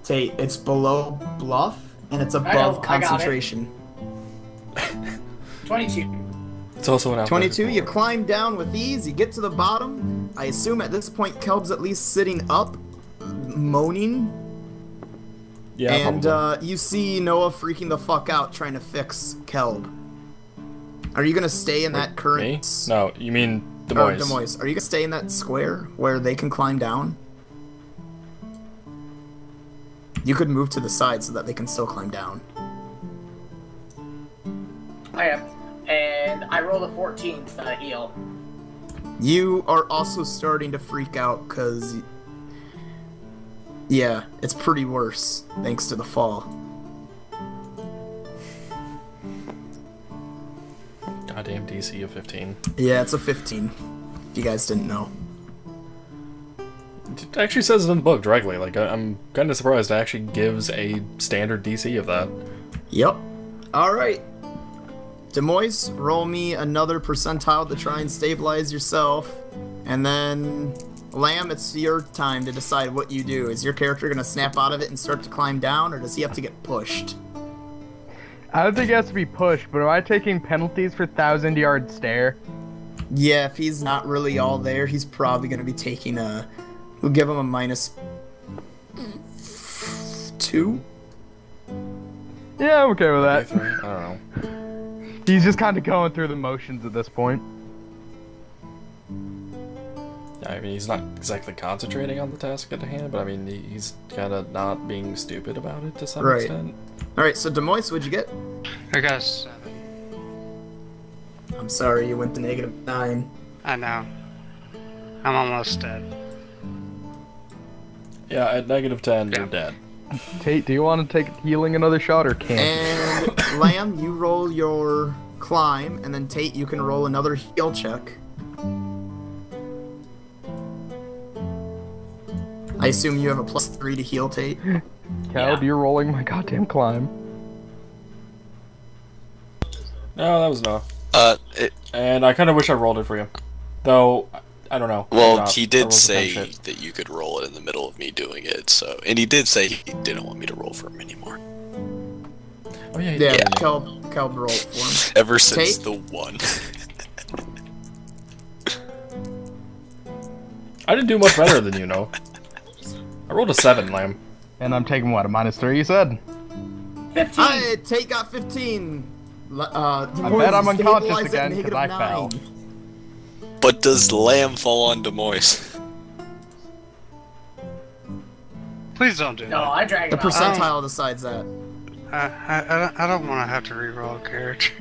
Tate, it's below bluff, and it's above concentration. 22. It's also an 22, you climb down with ease, you get to the bottom. I assume at this point Kelb's at least sitting up, moaning. Yeah, and you see Noah freaking the fuck out trying to fix Kelb. Are you gonna stay in that current... Me? No, you mean Demois. Demois. Are you gonna stay in that square where they can climb down? You could move to the side so that they can still climb down. I am. And I rolled a 14 to heal. You are also starting to freak out because... Yeah, it's pretty worse, thanks to the fall. Goddamn DC of 15. Yeah, it's a 15, if you guys didn't know. It actually says it in the book directly. Like, I'm kind of surprised it actually gives a standard DC of that. Yep. Alright. Demois, roll me another percentile to try and stabilize yourself. And then... Lamb, it's your time to decide what you do. Is your character going to snap out of it and start to climb down, or does he have to get pushed? I don't think he has to be pushed, but am I taking penalties for 1,000-yard stare? Yeah, if he's not really all there, he's probably going to be taking a... We'll give him a -2? Yeah, I'm okay with that. I don't know. He's just kind of going through the motions at this point. I mean, he's not exactly concentrating on the task at hand, but I mean, he's kind of not being stupid about it to some extent. Alright, so Demois, what'd you get? I got a 7. I'm sorry, you went to -9. I know. I'm almost dead. Yeah, at -10, you're dead. Tate, do you want to take healing another shot or can't? And Lamb, you roll your climb, and then Tate, you can roll another heal check. I assume you have a +3 to heal, Tate. Caleb, you're rolling my goddamn climb. No, that was no. And I kind of wish I rolled it for you. Though, I don't know. Well, he did say that you could roll it in the middle of me doing it, so... And he did say he didn't want me to roll for him anymore. Oh, yeah, yeah. Caleb rolled for him. Ever since the 1. I didn't do much better than you, know. I rolled a 7, Lamb. And I'm taking what, a -3, you said? 15! Tate got 15! I bet I'm unconscious again because I fell. But does Lamb fall on Demois? Please don't do that. No, I drag The him out. percentile decides that. I don't want to have to reroll a character.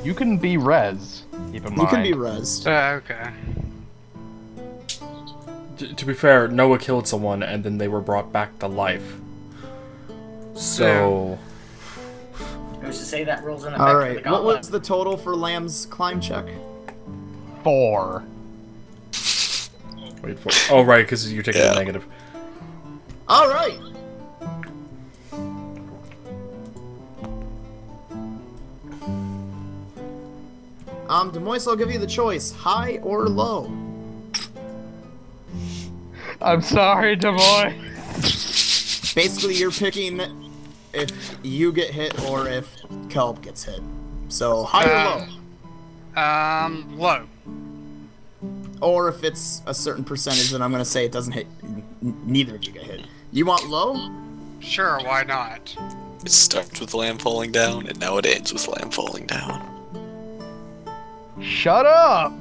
You can be res, keep in mind. You can be res. Okay. To be fair, Noah killed someone and then they were brought back to life. So... Who's to say that rules in effect? Alright, what was the total for Lamb's climb check? 4. Wait for... Oh, right, because you're taking a negative. Alright! Demois, I'll give you the choice. High or low? I'm sorry, Demois. Basically, you're picking if you get hit or if Kelb gets hit. So, high or low? Low. Or if it's a certain percentage, then I'm gonna say it doesn't hit. Neither of you get hit. You want low? Sure, why not? It starts with Lamb falling down, and now it ends with Lamb falling down. Shut up!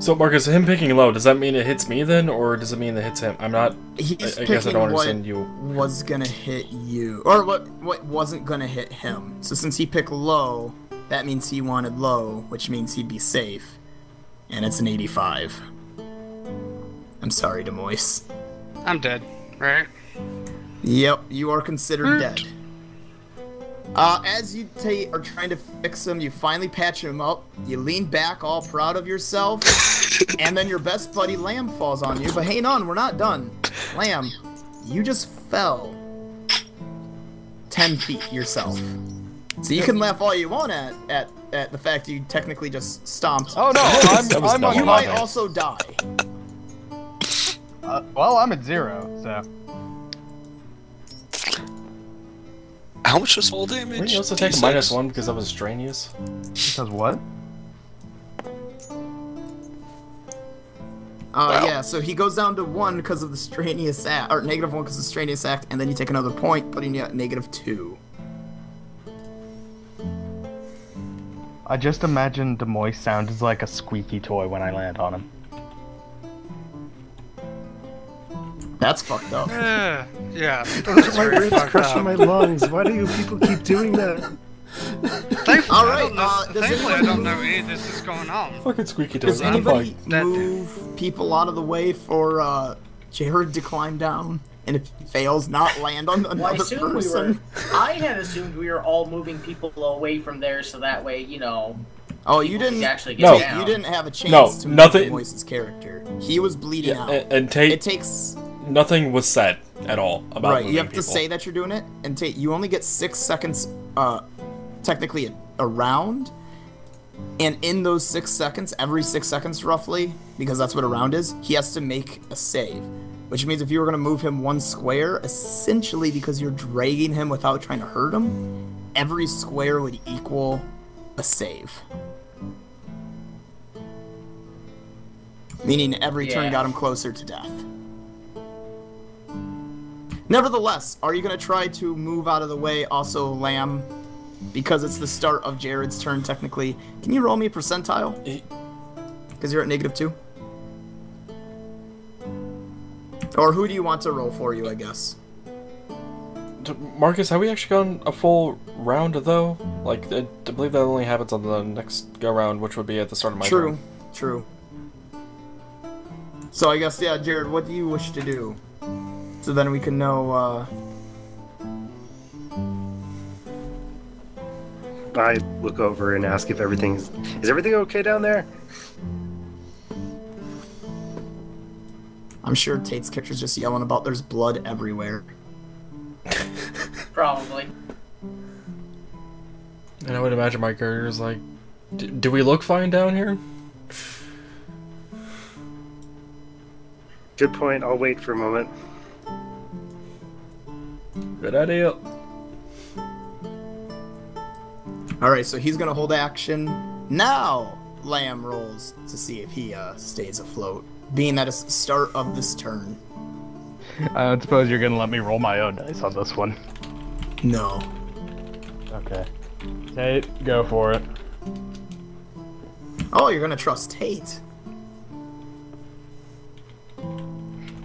So, Marcus, him picking low, does that mean it hits me then, or does it mean it hits him? I'm not... He's I guess I don't understand what you. was gonna hit you. Or what wasn't gonna hit him. So since he picked low, that means he wanted low, which means he'd be safe. And it's an 85. I'm sorry, Demois. I'm dead, right? Yep, you are considered dead. As you are trying to fix him, you finally patch him up. You lean back, all proud of yourself, and then your best buddy Lamb falls on you. But hang on, we're not done. Lamb, you just fell 10 feet yourself. So you can laugh all you want at the fact you technically just stomped. Oh no, I'm You might unconscious. also die. Well, I'm at 0, so. How much was fall damage? Wouldn't you also take a D6? -1 because that was strenuous? Because what? Wow. Yeah, so he goes down to 1 because of the strenuous act, or -1 because of the strenuous act, and then you take another point, putting you at -2. I just imagine Demois sounds like a squeaky toy when I land on him. That's fucked up. Yeah. Those are my ribs crushing my lungs. Why do you people keep doing that? Thankfully, All I right, don't know, does thankfully I anyone don't know any of this is going on. Fucking squeaky Does toes. I'm anybody fine. move people out of the way for Jared to climb down? And if he fails, not land on Well, I another assumed person? I had assumed we were all moving people away from there, so that way, you know. Oh, you people didn't. could actually get No. down. You didn't have a chance No, to nothing- move Moise's character. He was bleeding out. And Tate, It takes nothing was said at all about right. You moving have to people. say that you're doing it, and Tate, you only get 6 seconds. Technically a round, and in those 6 seconds, every 6 seconds roughly, because that's what a round is, he has to make a save. Which means if you were going to move him 1 square, essentially because you're dragging him without trying to hurt him, every square would equal a save. Meaning every turn Yeah. got him closer to death. Nevertheless, are you going to try to move out of the way also, Lamb? Because it's the start of Jared's turn, technically. Can you roll me a percentile? Because you're at -2. Or who do you want to roll for you, I guess? Marcus, have we actually gone a full round though? Like, I believe that only happens on the next go round, which would be at the start of my turn. True. So I guess, yeah, Jared, what do you wish to do? So then we can know, I look over and ask if everything's... Is everything okay down there? I'm sure Tate's character's just yelling about there's blood everywhere. Probably. And I would imagine my character's like, do we look fine down here? Good point. I'll wait for a moment. Good idea. Alright, so he's gonna hold action. Now, Lamb rolls to see if he stays afloat, being that it's the start of this turn. I don't suppose you're gonna let me roll my own dice on this one. No. Okay. Tate, go for it. Oh, you're gonna trust Tate.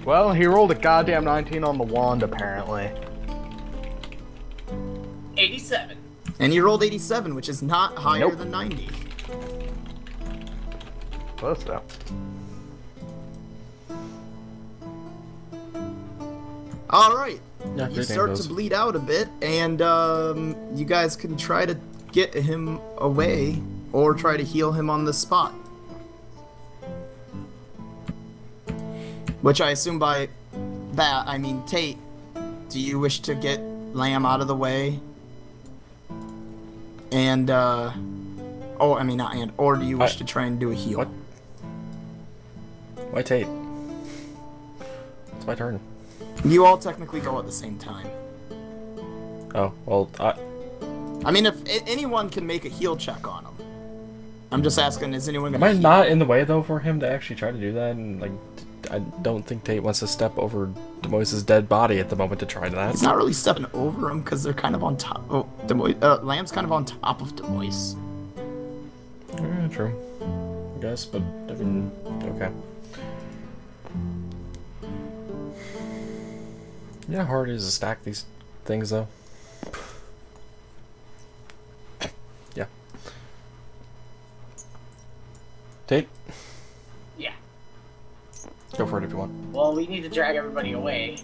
Well, he rolled a goddamn 19 on the wand, apparently. 87. And you rolled 87, which is not higher Nope. than 90. Close though. Alright. Yeah, You great start name, to those. bleed out a bit, and you guys can try to get him away, or try to heal him on the spot. Which I assume by that, I mean, Tate, do you wish to get Lamb out of the way? And, oh, I mean, not and, or do you wish to try and do a heal? What? Why Tate? It's my turn. You all technically go at the same time. Oh, well, I mean, if anyone can make a heal check on him. I'm just asking, is anyone am gonna I heal? not in the way, though, for him to actually try to do that? And, like, I don't think Tate wants to step over Demois' dead body at the moment to try that. He's not really stepping over him because they're kind of on top. Oh, Lamb's kind of on top of Demois. Yeah, true. I guess, but, I mean, okay. You know how hard it is to stack these things, though? Yeah. Tate, Yeah. go for it if you want. Well, we need to drag everybody away.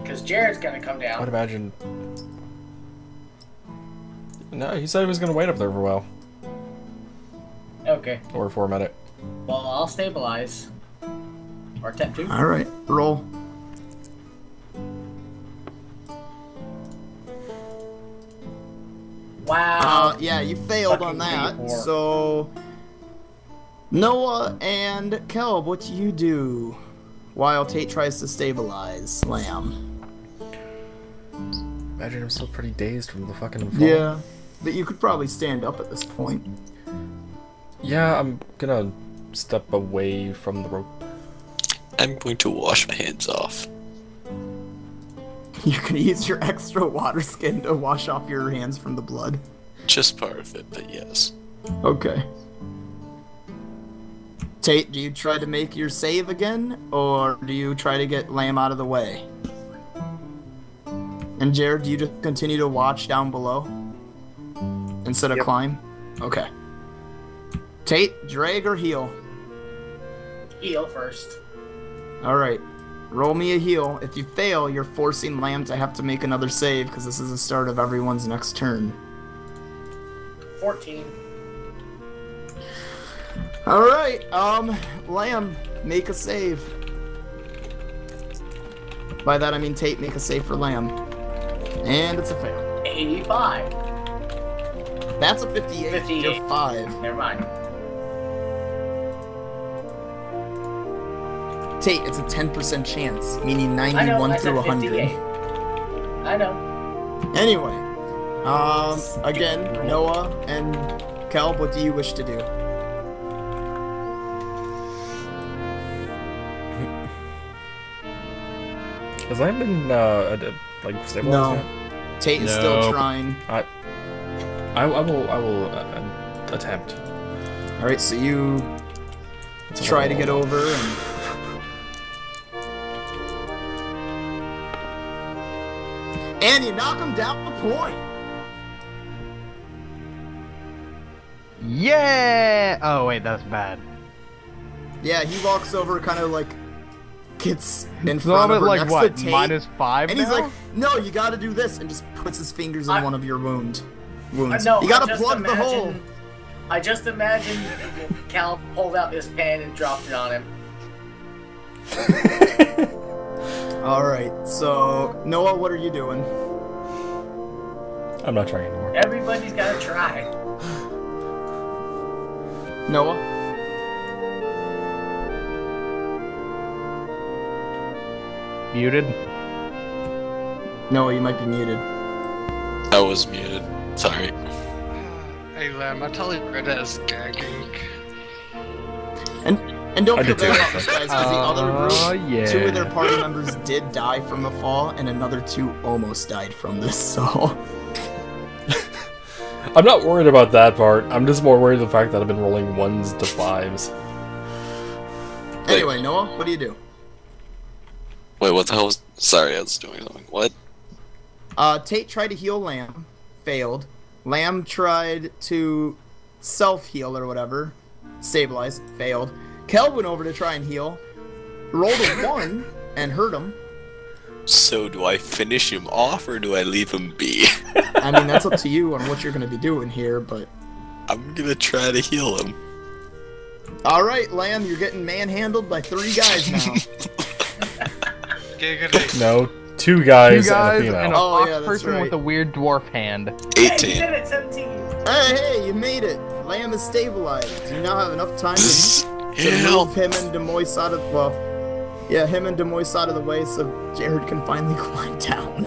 Because Jared's gonna come I would down. imagine... No, he said he was going to wait up there for a while. Okay. Or for a minute. Well, I'll stabilize. Or attempt to. Alright, roll. Wow. Yeah, you failed on that. So, Noah and Kelb, what do you do while Tate tries to stabilize Lamb? Imagine I'm still pretty dazed from the fucking fall. Yeah, but you could probably stand up at this point. Yeah, I'm gonna step away from the rope. I'm going to wash my hands off. You can use your extra water skin to wash off your hands from the blood. Just part of it, but yes. Okay. Tate, do you try to make your save again, or do you try to get Lamb out of the way? And Jared, do you just continue to watch down below instead of climb? Okay. Tate, drag or heal? Heal first. Alright. Roll me a heal. If you fail, you're forcing Lamb to have to make another save, because this is the start of everyone's next turn. 14. Alright, Lamb, make a save. By that I mean Tate, make a save for Lamb. And it's a fail. 85. That's a 58. 58. You're 5. Never mind. Tate, it's a 10% chance, meaning I 91 know, I through said 100. 58. I know. Anyway, again, Noah and Kelb, what do you wish to do? Has Lamb been, like, stabilized No. yet? Tate is still trying. I will attempt. Alright, so you try to get over and... And you knock him down a point! Yeah! Oh, wait, that's bad. Yeah, he walks over, kind of like gets in So I'm front of at her like next what, to Tate, -5 and he's now? like, "No, you got to do this," and just puts his fingers in one of your wounds. No, You got I to just plug the hole. imagine- I just imagine Cal pulled out his pen and dropped it on him. All right, so Noah, what are you doing? I'm not trying anymore. Everybody's got to try. Noah? Muted. Noah, you might be muted. I was muted. Sorry. Hey, Lamb, I totally read that as gagging. And don't I feel did bad too, about this, guys, because the other group, yeah. 2 of their party members did die from the fall, and another 2 almost died from this, so... I'm not worried about that part. I'm just more worried the fact that I've been rolling 1s to 5s. Anyway, Noah, what do you do? Wait, what the hell was... Sorry, I was doing something. What? Tate tried to heal Lamb, failed. Lamb tried to self-heal or whatever, stabilize, failed. Kel went over to try and heal, rolled a 1 and hurt him. So do I finish him off or do I leave him be? I mean, that's up to you on what you're going to be doing here, but... I'm gonna try to heal him. Alright, Lamb, you're getting manhandled by 3 guys now. Giggity. No, 2 guys, 2 guys and a female. and a Oh, fox yeah, that's person right. with a weird dwarf hand. Hey, 18. you did it, 17. Hey, you made it! Lamb is stabilized. You now have enough time to Help! move him and Demois out of... Well, yeah, him and Demois out of the way so Jared can finally climb down.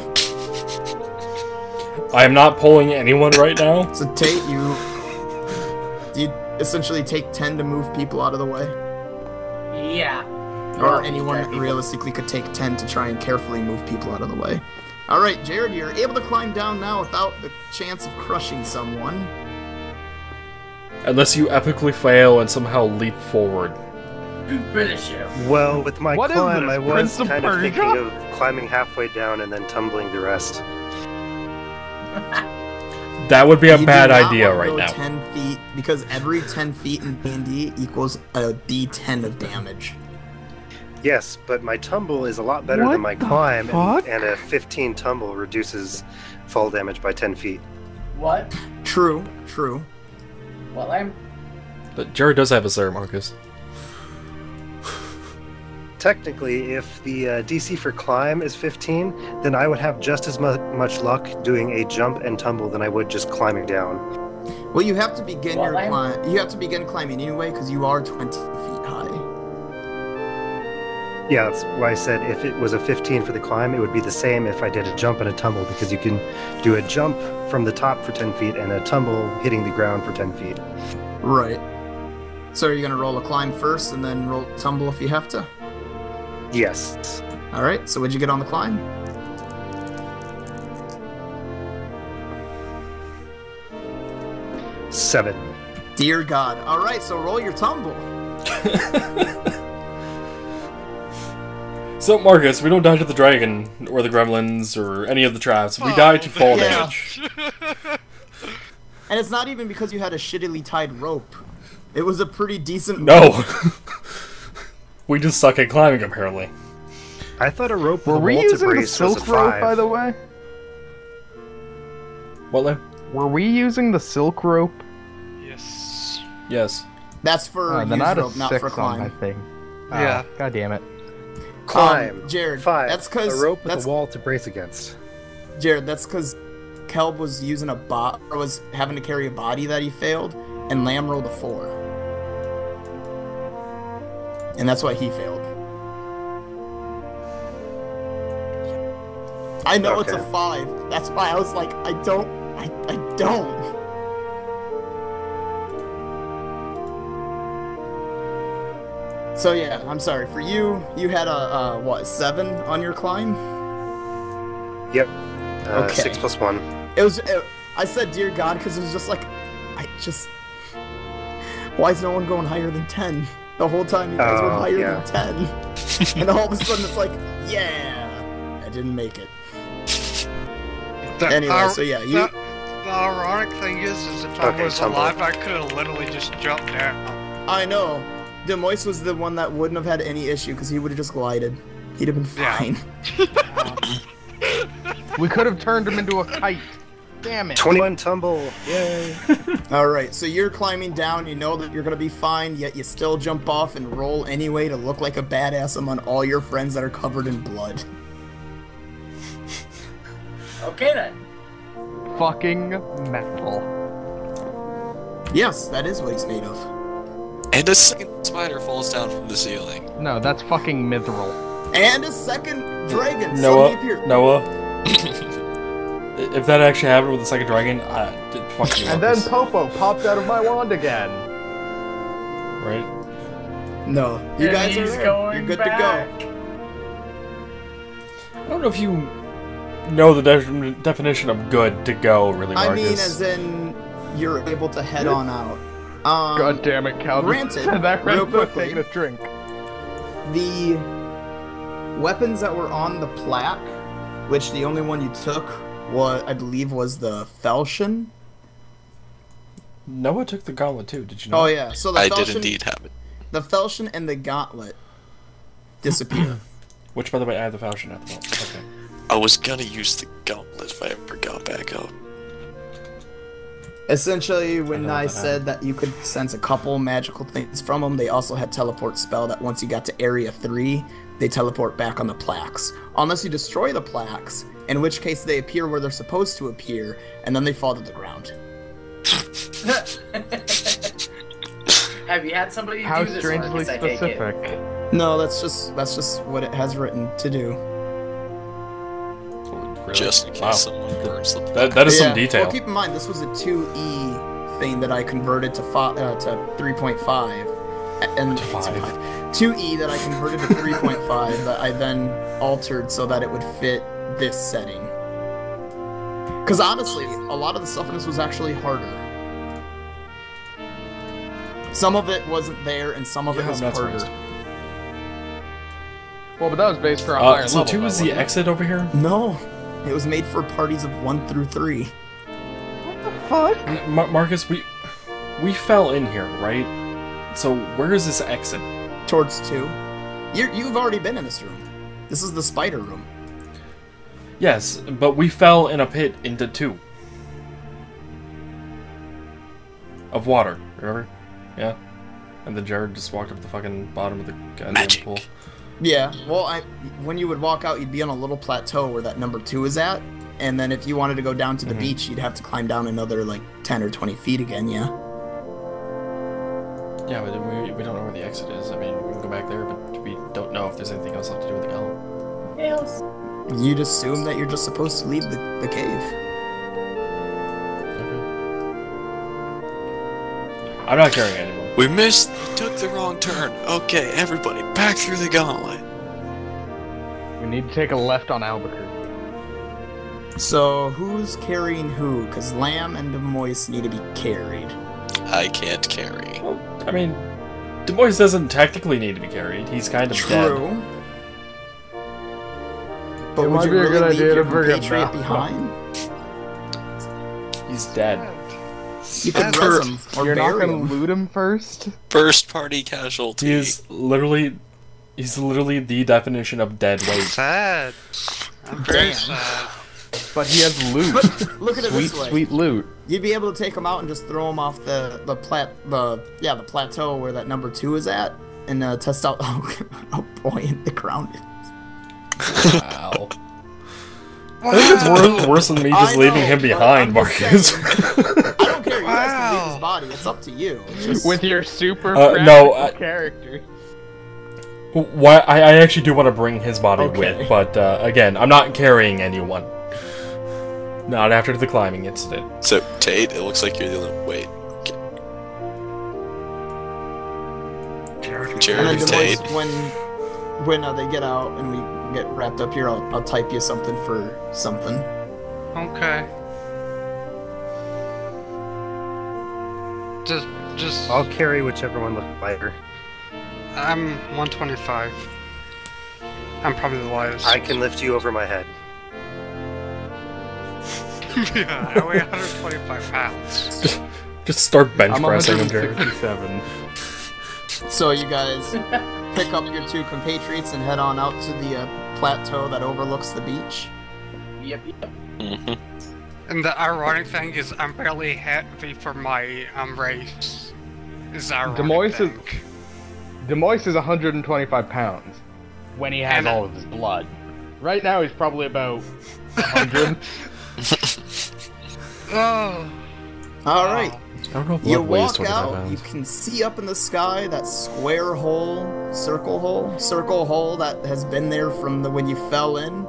I am not pulling anyone right now. So Tate, you essentially take 10 to move people out of the way? Yeah. Or anyone that realistically could take 10 to try and carefully move people out of the way. Alright, Jared, you're able to climb down now without the chance of crushing someone. Unless you epically fail and somehow leap forward. Finish him. Well, with my What is climb, this, I was Prince of kind of Persia? thinking of climbing halfway down and then tumbling the rest. That would be a You do bad not idea want to right go now. 10 feet, because every 10 feet in D&D equals a D10 of damage. Yes, but my tumble is a lot better What than my the climb, fuck? and a 15 tumble reduces fall damage by 10 feet. What? True, true. Well, I'm... But Jared does have a Sir Marcus. technically, if the DC for climb is 15, then I would have just as much luck doing a jump and tumble than I would just climbing down. Well, you have to begin your climb. You have to begin climbing anyway because you are 20 feet high. Yeah, that's why I said if it was a 15 for the climb, it would be the same if I did a jump and a tumble, because you can do a jump from the top for 10 feet and a tumble hitting the ground for 10 feet. Right. So are you gonna roll a climb first and then roll tumble if you have to? Yes. All right. So what'd you get on the climb? 7. Dear God. All right. So roll your tumble. So, Marcus, we don't die to the dragon, or the gremlins, or any of the traps. We die to fall yeah. damage. And it's not even because you had a shittily tied rope. It was a pretty decent No! We just suck at climbing, apparently. I thought a rope with Were a we wall to using the brace was a silk rope, 5. by the way? What, Lim? Were we using the silk rope? Yes. Yes. That's for Then use I had a rope, not 6 for on my climb. thing. Yeah. God damn it. Climb. Jared, 5. that's 'cause- a rope with that's- a wall to brace against. Jared, that's because Kelb was using a bot, or was having to carry a body that he failed, and Lamb rolled a 4. And that's why he failed. I know it's a Okay. 5. That's why I was like, I don't. So yeah, I'm sorry. For you, you had a, what, 7 on your climb? Yep. Okay. 6 plus 1. I said dear God because it was just like, why is no one going higher than 10? The whole time you guys were higher than 10. And all of a sudden it's like, yeah, I didn't make it. Anyway, so yeah, you... The ironic thing is if I was tumble. alive, I could have literally just jumped down. I know. Demois was the one that wouldn't have had any issue because he would have just glided. He'd have been fine. We could have turned him into a kite. Damn it. 21 tumble. Yay. Alright, so you're climbing down, you know that you're gonna be fine, yet you still jump off and roll anyway to look like a badass among all your friends that are covered in blood. Okay then. Fucking metal. Yes, that is what he's made of. And a second spider falls down from the ceiling. No, that's fucking mithril. And a second dragon suddenly appeared. Noah. If that actually happened with the second dragon, fuck you. And then Popo popped out of my wand again. Right? No, you And guys are he's there. going You're good back. to go. I don't know if you know the definition of good to go, really, Marcus. I mean, as in, you're able to head on out. God damn it, Cal. Granted, that real ran quickly, taking a drink. the weapons that were on the plaque, which the only one you took was, I believe, was the falchion. Noah took the gauntlet too, did you know? Oh yeah, so the I falchion, did indeed have it. the falchion and the gauntlet disappear. Which, by the way, I have the falchion at the moment. Okay. I was gonna use the gauntlet if I ever got back up. Essentially, when I I know said that you could sense a couple magical things from them, they also had teleport spell that once you got to Area 3, they teleport back on the plaques. Unless you destroy the plaques, in which case they appear where they're supposed to appear, and then they fall to the ground. Have you had somebody do How this? strangely Marcus, I take it? specific. No, that's just what it has written to do. Really? Just in case Wow. someone burns the That is Yeah, some detail. Well, keep in mind, this was a 2E thing that I converted to 3.5. And 2E that I converted to 3.5 that I then altered so that it would fit this setting. Because honestly, a lot of the stuff in this was actually harder. Some of it wasn't there, and some of it Yeah, was that's harder. right. Well, but that was based for a higher So level. 2 is though, the wasn't it? exit over here? No, it was made for parties of 1 through 3. What the fuck? Marcus, we fell in here, right? So where is this exit? Towards 2. You've already been in this room. This is the spider room. Yes, but we fell in a pit into 2. Of water, remember? Yeah? And then Jared just walked up the fucking bottom of the goddamn Magic. pool. Yeah, well, when you would walk out, you'd be on a little plateau where that number 2 is at, and then if you wanted to go down to the beach, you'd have to climb down another, like, 10 or 20 feet again, yeah? Yeah, but we don't know where the exit is. I mean, we can go back there, but we don't know if there's anything else left to do with the golem. Yes. You'd assume that you're just supposed to leave the cave. Okay. I'm not carrying anymore. We took the wrong turn. Okay, everybody, back through the gauntlet. We need to take a left on Albuquerque. So, who's carrying who? Because Lamb and Demois need to be carried. I can't carry. Well, I mean, Demois doesn't technically need to be carried. He's kind of True. dead. But It would might you be a really good leave idea your to bring him compatriot back. behind? He's dead. You could res him or You're not bury gonna him. loot him first? First party casualty. He's literally the definition of dead weight. Sad. I'm very Damn. sad. But he has loot. But look at it Sweet, this way. sweet loot. You'd be able to take him out and just throw him off the plateau where that number 2 is at, and test out how buoyant the ground is. Wow. I think it's worse than me just leaving him behind, Marcus. I don't care. You guys can leave his body. It's up to you. It's just... With your super no, practical character. Why? I actually do want to bring his body Okay. with, but again, I'm not carrying anyone. Not after the climbing incident. So, Tate, it looks like you're the only... Wait. And then Charity Tate. Demois, when they get out and we get wrapped up here, I'll type you something for something. Okay. Just. I'll carry whichever one looks lighter. I'm 125. I'm probably the lightest. I can lift you over my head. Yeah, I weigh 125 pounds. Just start bench I'm pressing him, Jared. 167. So you guys pick up your 2 compatriots and head on out to the plateau that overlooks the beach. Yep. Mm-hmm. And the ironic thing is, I'm barely heavy for my race. Is the ironic thing. Demois is 125 pounds when he has And, all of his blood. Right now he's probably about 100. Oh. All right. I don't know if You blood weighs walk 25 out, pounds. you can see up in the sky that square hole, circle hole that has been there from when you fell in,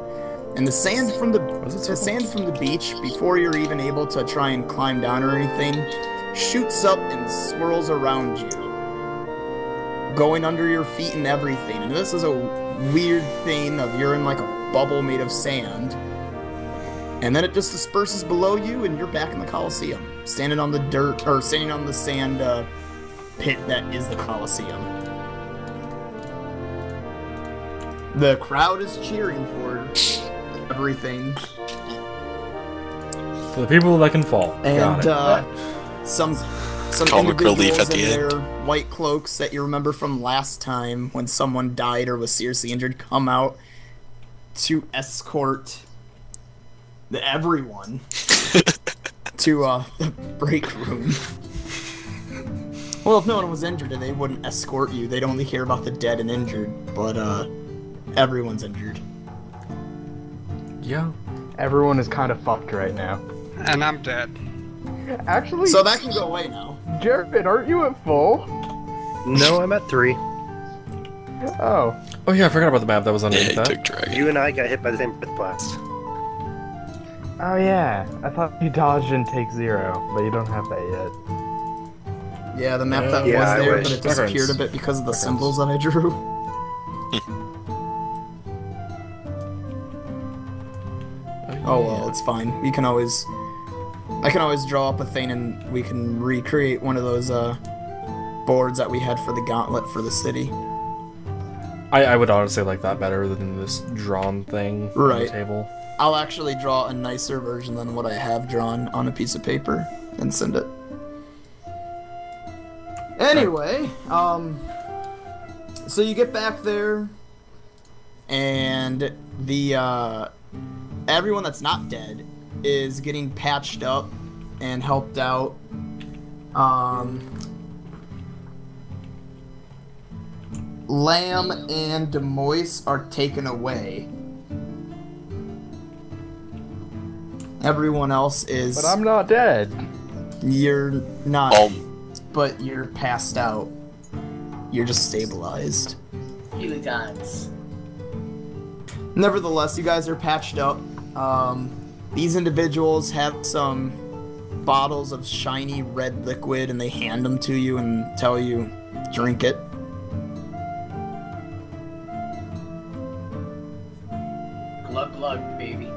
and the sand from the beach before you're even able to try and climb down or anything shoots up and swirls around you, going under your feet and everything. And this is a weird thing of you're in like a bubble made of sand. And then it just disperses below you, and you're back in the Colosseum, standing on the dirt, or standing on the sand pit that is the Colosseum. The crowd is cheering for everything. For the people that can fall. And Got it. some Comic relief individuals at the in end. their white cloaks that you remember from last time when someone died or was seriously injured come out to escort everyone to the break room. Well, if no one was injured, they wouldn't escort you. They'd only care about the dead and injured. But everyone's injured. Yeah. Everyone is kind of fucked right now. And I'm dead. Actually, So that can go away now. Jared, aren't you at full? No, I'm at 3. Oh. Oh yeah, I forgot about the map that was Yeah, underneath he that. took Dragon. You and I got hit by the same breath blast. Oh yeah. I thought you dodged and take 0, but you don't have that yet. Yeah, the map that Yeah, was I there, wish. but it disappeared a bit because of the symbols that I drew. Oh well, it's fine. I can always draw up a thing and we can recreate one of those boards that we had for the gauntlet for the city. I would honestly like that better than this drawn thing on Right. the table. I'll actually draw a nicer version than what I have drawn on a piece of paper and send it. Anyway, so you get back there, and the everyone that's not dead is getting patched up and helped out. Lamb and Demois are taken away. Everyone else is... But I'm not dead. You're not, but you're passed out. You're just stabilized. Healy times. Nevertheless, you guys are patched up. These individuals have some bottles of shiny red liquid, and they hand them to you and tell you, drink it. Glug glug, baby.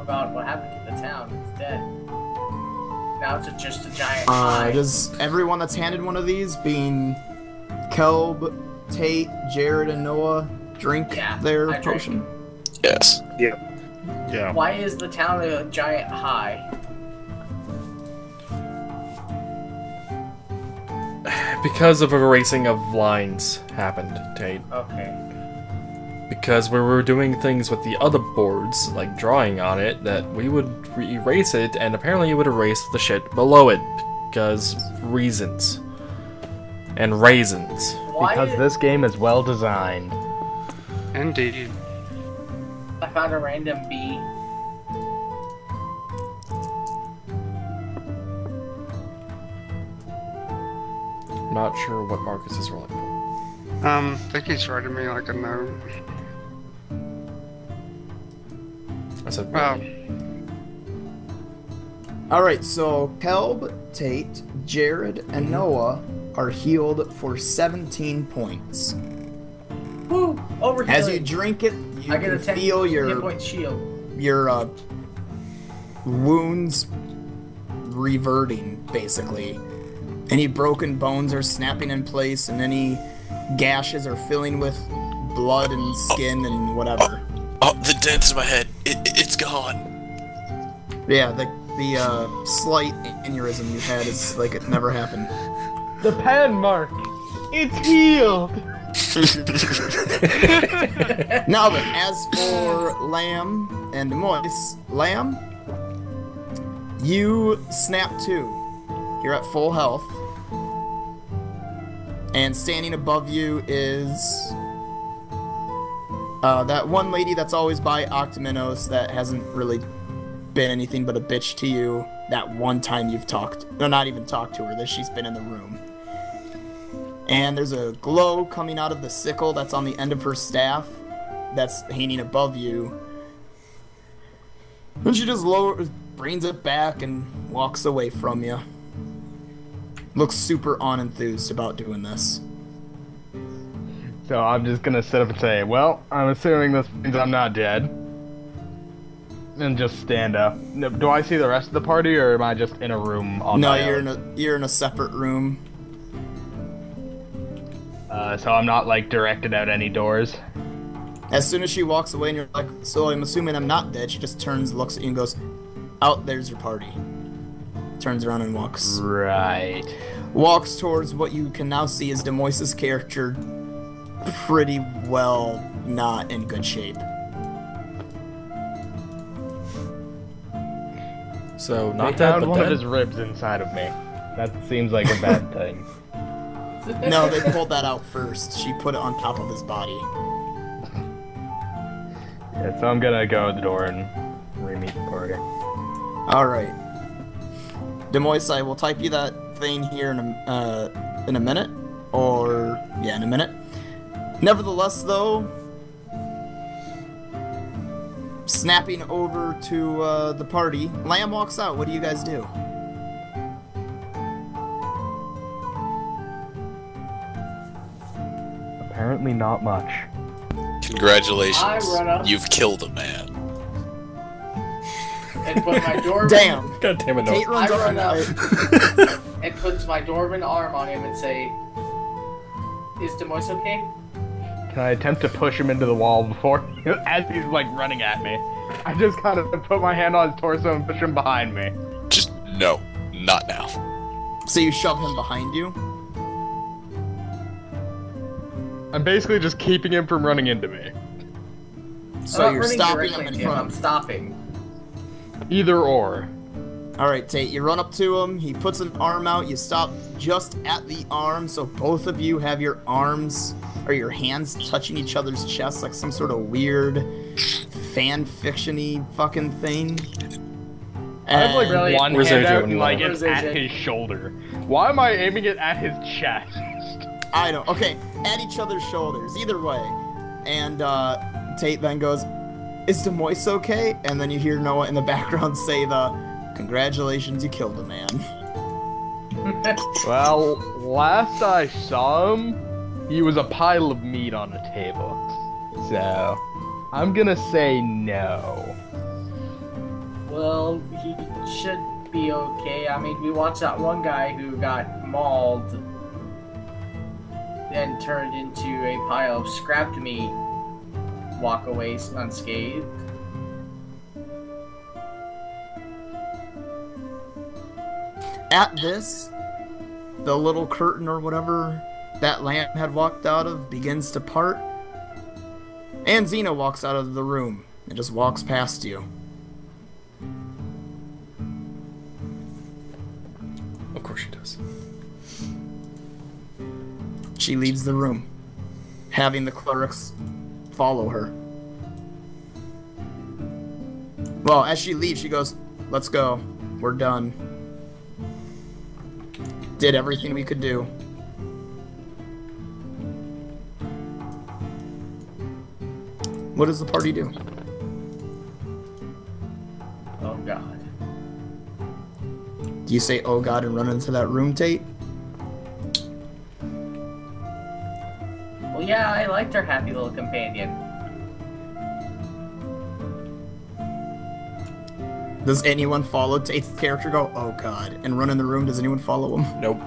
About what happened to the town? It's dead. Now it's just a giant eye. Does everyone that's handed one of these, being Kelb, Tate, Jared, and Noah, drink their potion? Yes. Yeah. Why is the town a giant high? Because of erasing of lines happened, Tate. Okay. Because we were doing things with the other boards, like drawing on it, that we would erase it, and apparently it would erase the shit below it. Because reasons. And raisins. Because this game is well designed. Indeed. I found a random bee. Not sure what Marcus is rolling for. I think he's writing me like a note. I said, Well, Alright, so Kelb, Tate, Jared, and Noah are healed for 17 points. Woo! Overhealing. As you drink it, you I get a can 10 feel hit your point shield. wounds reverting, basically. Any broken bones are snapping in place, and any gashes are filling with blood and skin and whatever. Oh, the dent in my head. It's gone. Yeah, the slight aneurysm you had is like it never happened. The pen mark! It's healed! Now then, as for Lamb and Demois, Lamb, you snap to. You're at full health. And standing above you is that one lady that's always by Octomenos that hasn't really been anything but a bitch to you that one time you've talked. No, not even talked to her, that she's been in the room. And there's a glow coming out of the sickle that's on the end of her staff that's hanging above you. And she just brings it back and walks away from you. Looks super unenthused about doing this. So I'm just gonna sit up and say, well, I'm assuming this means I'm not dead. And just stand up. Do I see the rest of the party, or am I just in a room on my own? No, you're in a separate room. So I'm not, like, directed out any doors? As soon as she walks away and you're like, so I'm assuming I'm not dead, she just turns, looks at you and goes, out, there's your party. Turns around and walks. Right. Walks towards what you can now see is Demois' character pretty well not in good shape. so, not They dead, found but one dead? of his ribs inside of me. That seems like a bad thing. No, they pulled that out first. She put it on top of his body. Yeah, so I'm gonna go to the door and re-meet the party. Alright. Demois, I will type you that thing here in a minute. Or, yeah, in a minute. Nevertheless, though, snapping over to the party, Lamb walks out. What do you guys do? Apparently not much. Congratulations. I run up. You've killed a man. And put my Dwarven. Damn! God damn it, Tate no. runs I up run and up. And puts my Dwarven arm on him and say, "Is Demois okay?" Can I attempt to push him into the wall before, as he's like running at me? I just kind of put my hand on his torso and push him behind me. Just no, not now. So you shove him behind you? I'm basically just keeping him from running into me. So I'm you're not running stopping directly him in to front I'm of him. stopping. Either or. Alright, Tate, you run up to him, he puts an arm out, you stop just at the arm, so both of you have your arms, or your hands touching each other's chests like some sort of weird fan-fiction-y fucking thing. I have like Really? one Where's hand AJ out when and you like want it's him? at Where's AJ? his shoulder. Why am I aiming it at his chest? I don't. Okay, at each other's shoulders, either way. And Tate then goes, "Is Demois okay?" And then you hear Noah in the background say "Congratulations, you killed a man." Well, last I saw him, he was a pile of meat on a table. So, I'm gonna say no. Well, he should be okay. I mean, we watched that one guy who got mauled, then turned into a pile of scrapped meat, walk away unscathed. At this, the little curtain or whatever that lamp had walked out of begins to part, and Xena walks out of the room and just walks past you. Of course she does. She leaves the room, having the clerics follow her. Well, as she leaves, she goes, "Let's go. We're done. Did everything we could do." What does the party do? Oh god. Do you say, "Oh God," and run into that room, Tate? Well, yeah, I liked our happy little companion. Does anyone follow Tate's character go, "Oh God," and run in the room? Does anyone follow him? Nope.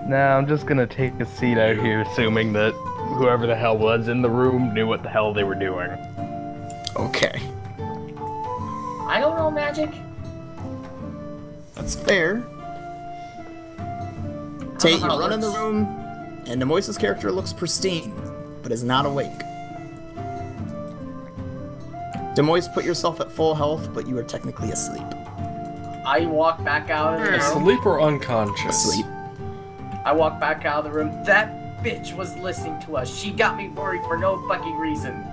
No, I'm just gonna take a seat out here, assuming that whoever the hell was in the room knew what the hell they were doing. Okay. I don't know magic. That's fair. Tate, you how it run in the works. room, and Nemoisa's character looks pristine, but is not awake. Demois, put yourself at full health, but you are technically asleep. I walk back out of the room. Asleep or unconscious? Asleep. I walk back out of the room. That bitch was listening to us. She got me worried for no fucking reason.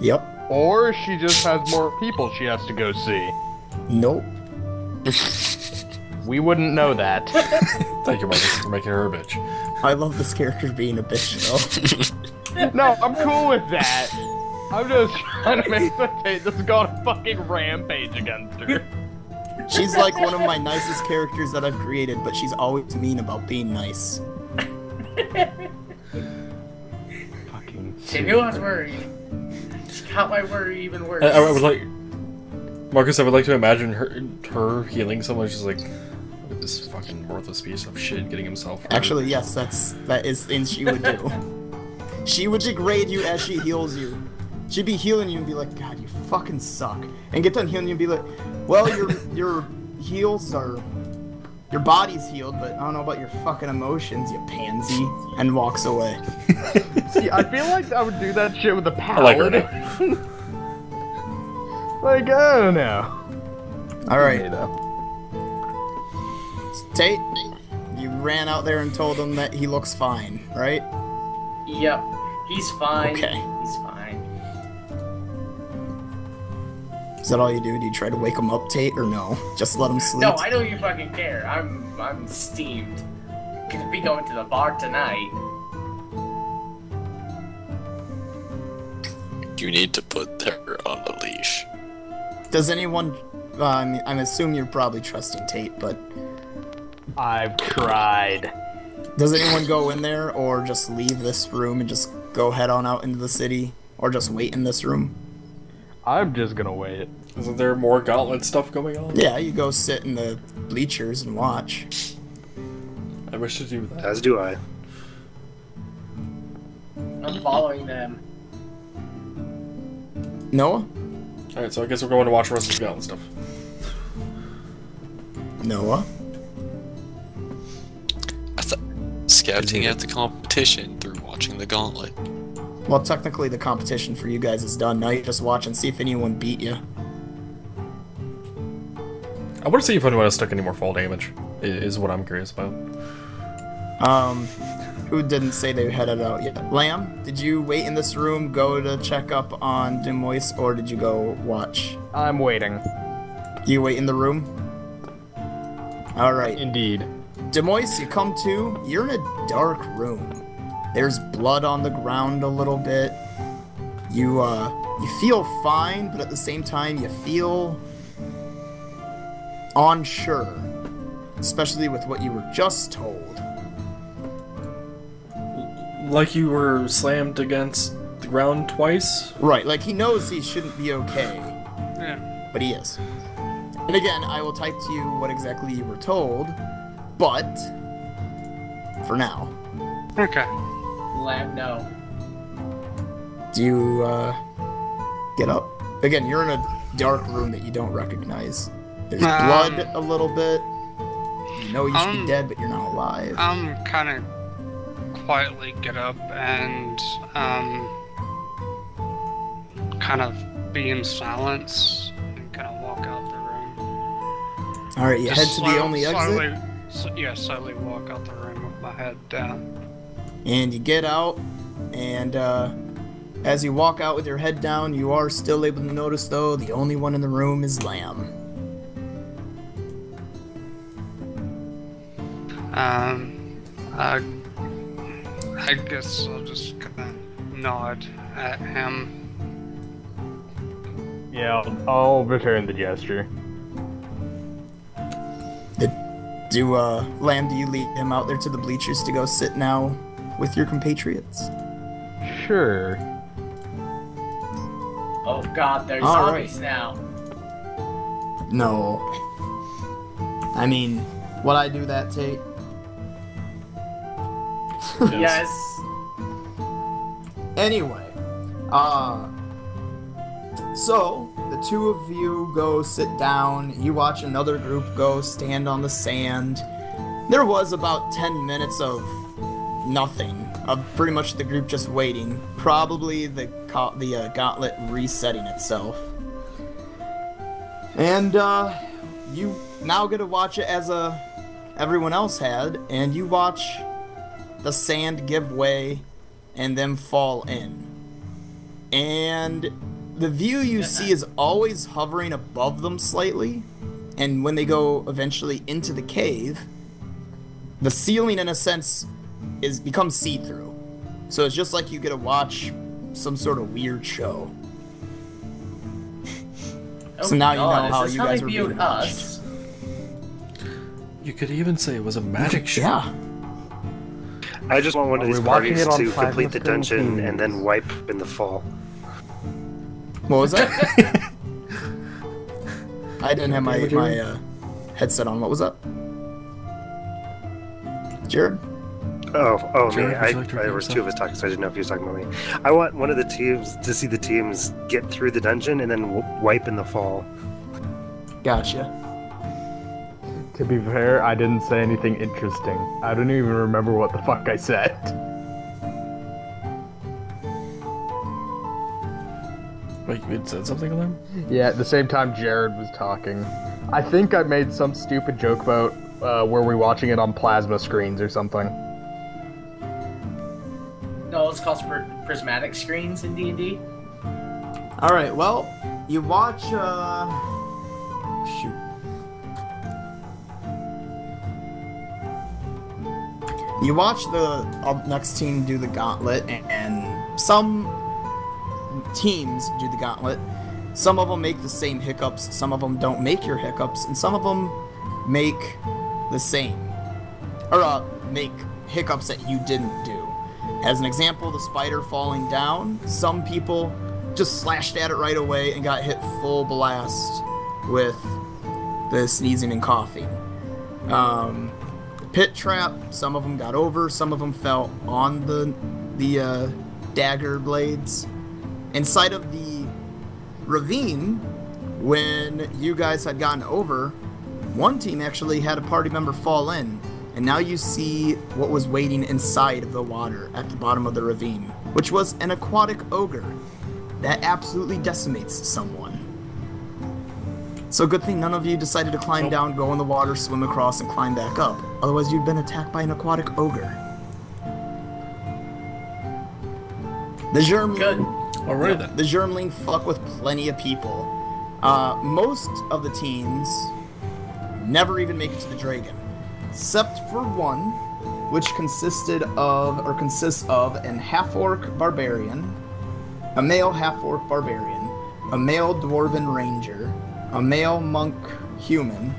Yep. Or she just has more people she has to go see. Nope. We wouldn't know that. Thank you, Marcus, for making her a bitch. I love this character being a bitch, though. No, I'm cool with that. I'm just trying to make the Tate just got a fucking rampage against her. She's like one of my nicest characters that I've created, but she's always mean about being nice. Fucking. She knew I was worried. She got my worry even worse. I would like... Marcus, I would like to imagine her healing someone. She's like, look at this fucking worthless piece of shit getting himself hurt. Actually, yes, that is things she would do. She would degrade you as she heals you. She'd be healing you and be like, "God, you fucking suck," and get done healing you and be like, "Well, your heals are, your body's healed, but I don't know about your fucking emotions, you pansy," and walks away. See, I feel like I would do that shit with a I like her paladin. now. Like, I don't know. All right, You know. Tate, you ran out there and told him that he looks fine, right? Yep. He's fine. Okay. He's fine. Is that all you do? Do you try to wake him up, Tate, or no? Just let him sleep? No, I don't even fucking care. I'm steamed. Gonna be going to the bar tonight. You need to put her on a leash. Does anyone? I'm assuming you're probably trusting Tate, but I've tried. does anyone go in there, or just leave this room and just go head on out into the city, or just wait in this room? I'm just gonna wait. Isn't there more gauntlet stuff going on? Yeah, you go sit in the bleachers and watch. I wish to do that. As do I. I'm following them. Noah? Alright, so I guess we're going to watch the rest of the gauntlet stuff. Noah? I thought scouting out the competition through watching the gauntlet. Well, technically the competition for you guys is done. Now you just watch and see if anyone beat you. I want to see if anyone has took any more fall damage, is what I'm curious about. Who didn't say they headed out yet? Lamb, did you wait in this room, go to check up on Demois, or did you go watch? I'm waiting. You wait in the room? Alright. Indeed. Demois, you come to, you're in a dark room. There's blood on the ground a little bit. You feel fine, but at the same time you feel unsure. Especially with what you were just told. Like you were slammed against the ground twice? Right, like he knows he shouldn't be okay. Yeah. But he is. And again, I will type to you what exactly you were told, but for now. Okay. Lamb, no. Do you get up? Again, you're in a dark room that you don't recognize. There's blood a little bit. You know you should be dead, but you're not alive. I'm kind of quietly get up and kind of be in silence and kind of walk out the room. Alright, you head to the only exit. Slowly walk out the room with my head down. And you get out, and as you walk out with your head down, you are still able to notice, though, the only one in the room is Lamb. I guess I'll just kind of nod at him. Yeah, I'll return the gesture. Lamb, do you lead him out there to the bleachers to go sit now with your compatriots? Sure. Oh god, there's All zombies now. No. I mean, would I do that, Tate? Yes. Anyway, so the two of you go sit down. You watch another group go stand on the sand. There was about 10 minutes of nothing, of pretty much the group just waiting. Probably the gauntlet resetting itself. And you now get to watch it as everyone else had, and you watch the sand give way and them fall in. And the view you see is always hovering above them slightly, and when they go eventually into the cave, the ceiling in a sense becomes see-through. So it's just like you get to watch some sort of weird show. Oh So now you know god, how is this you how guys they were viewed being us? You could even say it was a magic show. Yeah. I just want one of Are these we watching parties it on to plasma complete the screen? dungeon and then wipe in the fall. What was that? I didn't have my headset on. What was that? Jared? Oh, me. Jared, would you like to There was two of us talking, so I didn't know if he was talking about me. I want one of the teams to see the teams get through the dungeon and then wipe in the fall. Gotcha. To be fair, I didn't say anything interesting. I don't even remember what the fuck I said. Wait, you had said something to them? Yeah, at the same time Jared was talking. I think I made some stupid joke about were we watching it on plasma screens or something. No, it's called prismatic screens in D&D. Alright, well, you watch, shoot. You watch the next team do the gauntlet, and some teams do the gauntlet. Some of them make the same hiccups, some of them don't make your hiccups, and some of them make the same. Or, make hiccups that you didn't do. As an example, the spider falling down, some people just slashed at it right away and got hit full blast with the sneezing and coughing. Pit trap, some of them got over, some of them fell on the dagger blades. Inside of the ravine, when you guys had gotten over, one team actually had a party member fall in, and now you see what was waiting inside of the water at the bottom of the ravine, which was an aquatic ogre that absolutely decimates someone. So good thing none of you decided to climb down, go in the water, swim across, and climb back up. Otherwise you'd been attacked by an aquatic ogre. The Germling... Alright then. The Germling fuck with plenty of people. Most of the teams never even make it to the dragon. Except for one, which consists of an half-orc barbarian, a male half-orc barbarian, a male dwarven ranger, a male monk human,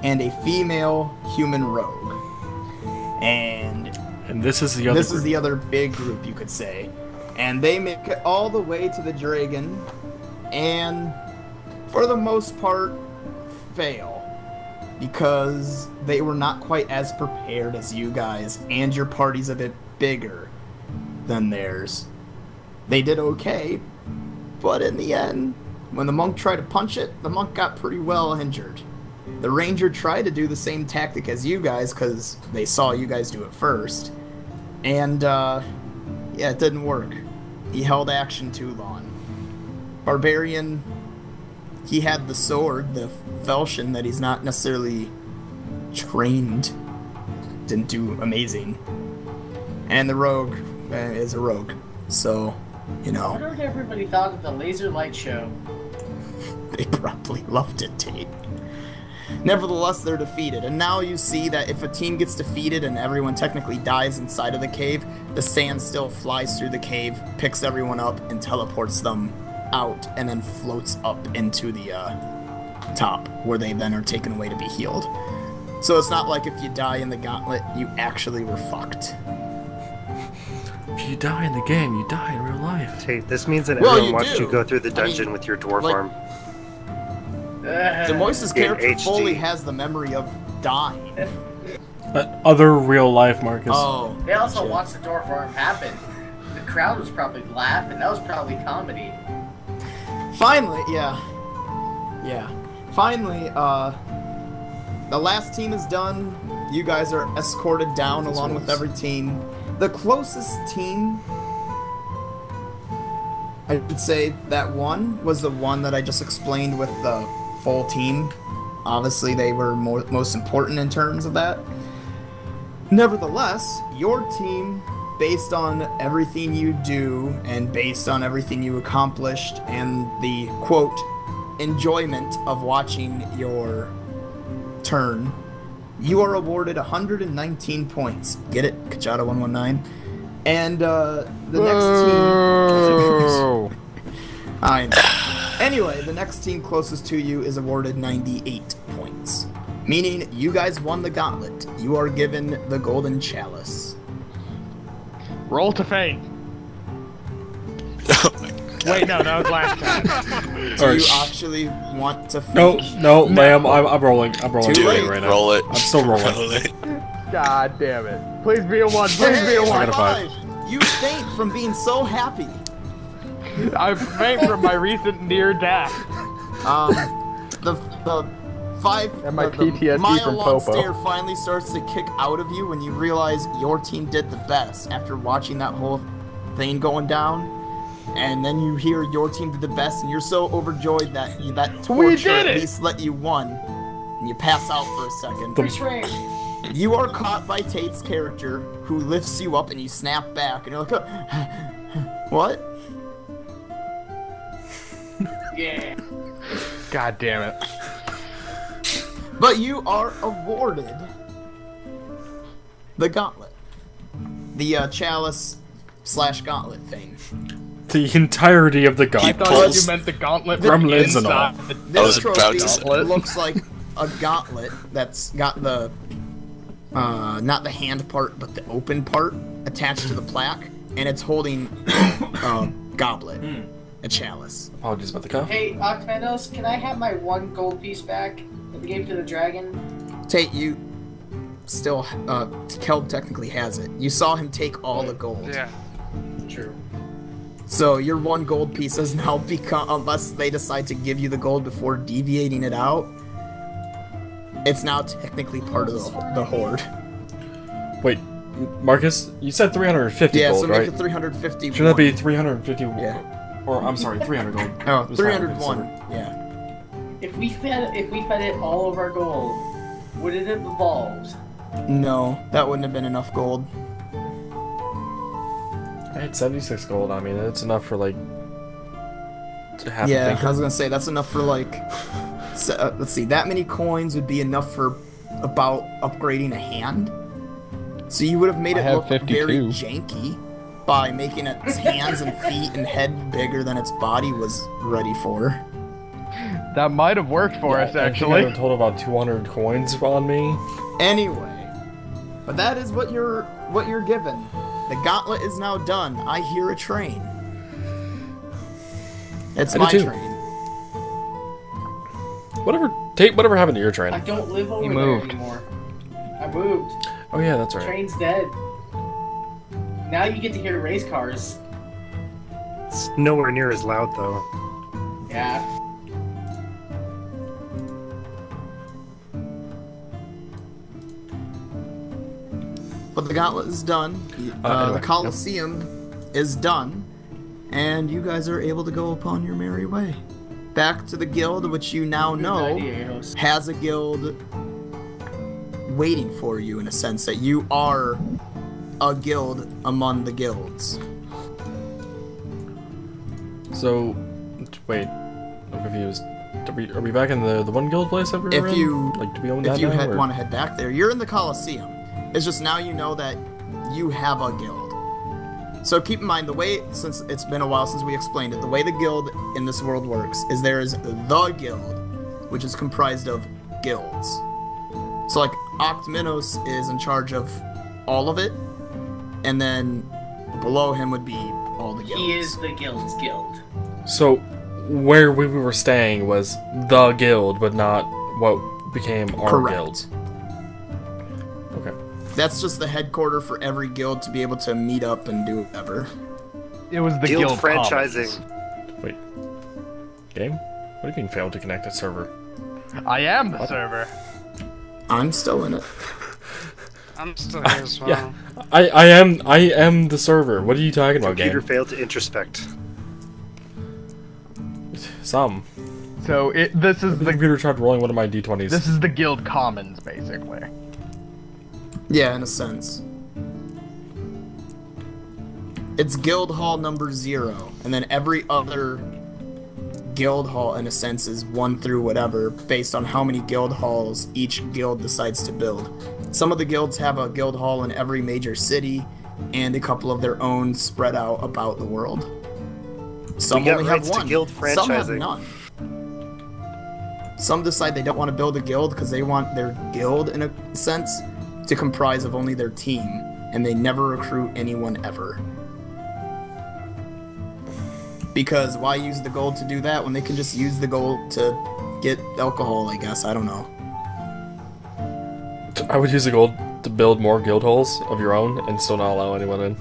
and a female human rogue. And this is the other This is the other big group, you could say. And they make it all the way to the dragon, and for the most part, fail. Because they were not quite as prepared as you guys, and your party's a bit bigger than theirs. They did okay, but in the end, when the monk tried to punch it, the monk got pretty well injured. The ranger tried to do the same tactic as you guys, because they saw you guys do it first. And, yeah, it didn't work. He held action too long. Barbarian, he had the sword, the falchion, that he's not necessarily trained. Didn't do amazing. And the rogue is a rogue. So, you I know. wonder what everybody thought of the laser light show. They probably loved it, Tate. Nevertheless, they're defeated, and now you see that if a team gets defeated and everyone technically dies inside of the cave, the sand still flies through the cave, picks everyone up, and teleports them out, and then floats up into the top, where they then are taken away to be healed. So it's not like if you die in the gauntlet, you actually were fucked. If you die in the game, you die in real life. Tate, this means that Well, everyone you watched do. you go through the dungeon with your dwarf like- arm. Demoise's In character HD. fully has the memory of dying. But other real life, Marcus. Oh. They also shit. watched the dwarf arm happen. The crowd was probably laughing. That was probably comedy. Finally, yeah. Finally, the last team is done. You guys are escorted down along with every team. The closest team, I would say that one was the one that I just explained with the full team. Obviously, they were most important in terms of that. Nevertheless, your team, based on everything you do and based on everything you accomplished and the, quote, enjoyment of watching your turn, you are awarded 119 points. Get it? Kachada 119. And the next team... I know. Anyway, the next team closest to you is awarded 98 points. Meaning, you guys won the gauntlet. You are given the golden chalice. Roll to fate. Oh my god. Wait, no, that was last time. Do you actually want to... No, ma'am, I'm rolling. I'm rolling Too to late. fate right now. Roll it. I'm still rolling. Roll it. God damn it. Please be a 1, please be a Hey, 1. got a 5. You faint from being so happy. I'm faint from my recent near death. The 5 And my the PTSD from mile-long Popo. stare finally starts to kick out of you when you realize your team did the best after watching that whole thing going down. And then you hear your team did the best, and you're so overjoyed that that torture did at it! least let you won. And you pass out for a second. First rank. You are caught by Tate's character, who lifts you up, and you snap back, and you're like, what? Yeah. God damn it. But you are awarded the gauntlet. The chalice/gauntlet thing. The entirety of the I gauntlet. thought pulls- you meant the gauntlet Gremlins and all. inside. This was trophy about to say. looks like a gauntlet that's got the, not the hand part, but the open part attached to the plaque, and it's holding a goblet, a chalice. Apologies about the cough. Hey, Octanos, can I have my 1 gold piece back that we gave to the dragon? Tate, you still, Kelb technically has it. You saw him take all the gold. Yeah. True. So your 1 gold piece has now become, unless they decide to give you the gold before deviating it out, it's now technically part of the hoard. Wait, Marcus, you said 350 Yeah, gold, so right? make it 350. Shouldn't that be 350? Yeah. Or I'm sorry, 300 gold. Oh, It was 301. 550, Yeah. If we fed it all of our gold, would it have evolved? No, that wouldn't have been enough gold. I had 76 gold. I mean, it's enough for like half a Yeah, thinker. I was gonna say that's enough for like. Let's see, that many coins would be enough for about upgrading a hand. So you would have made I it have look 52. very janky by making its hands and feet and head bigger than its body was ready for. That might have worked for us, I think I actually. had a total about 200 coins on me. Anyway, but that is what you're given. The gauntlet is now done. I hear a train. It's I do my too. train. Whatever, Tate, whatever happened to your train? I don't live over He there moved. anymore. I moved. Oh yeah, that's right. Train's dead. Now you get to hear race cars. It's nowhere near as loud, though. Yeah. But the gauntlet is done. Anyway, the Colosseum is done. And you guys are able to go upon your merry way. Back to the guild, which you now Good know idea, Eos. has a guild waiting for you, in a sense that you are a guild among the guilds. So, wait, I'm confused. Are we back in the one guild place that we were If in? you Like, do we own if that you now, or- want to head back there, you're in the Colosseum. It's just now you know that you have a guild. So keep in mind, the way, since it's been a while since we explained it, the way the guild in this world works is there is the guild, which is comprised of guilds. So like Octminos is in charge of all of it, and then below him would be all the guilds. He is the guild's guild. So, where we were staying was the guild, but not what became our Correct. guild. Okay. That's just the headquarter for every guild to be able to meet up and do whatever. It was the Guild guild franchising. Wait. Game? What do you mean failed to connect a server? Commons. I am the server. I'm still in it. I'm still here as well. Yeah. I am the server. What are you talking about, Computer game? failed to introspect. Some. So this is The the computer tried rolling one of my d20s. this is the guild commons, basically. Yeah, in a sense. It's guild hall number 0, and then every other guild hall, in a sense, is 1 through whatever, based on how many guild halls each guild decides to build. Some of the guilds have a guild hall in every major city, and a couple of their own spread out about the world. Some We got only have rights to 1. guild Some have franchising. none. Some decide they don't want to build a guild because they want their guild, in a sense, to comprise of only their team, and they never recruit anyone ever. Because why use the gold to do that when they can just use the gold to get alcohol, I guess? I don't know. I would use the gold to build more guild halls of your own and still not allow anyone in.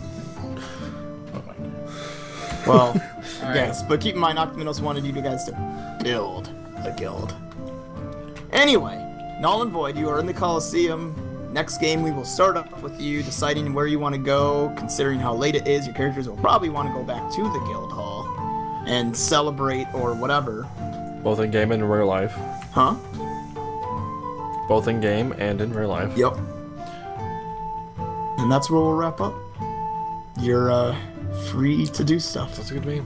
Well, yes, but keep in mind, Octminos wanted you guys to build a guild. Anyway, Null and Void, you are in the Colosseum. Next game, we will start up with you deciding where you want to go. Considering how late it is, your characters will probably want to go back to the guild hall and celebrate or whatever. Both in game and in real life. Huh? Both in game and in real life. Yep. And that's where we'll wrap up. You're free to do stuff. That's good to me.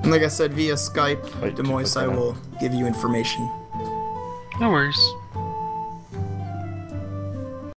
And like I said, via Skype, Wait, Demois, okay. I will give you information. No worries.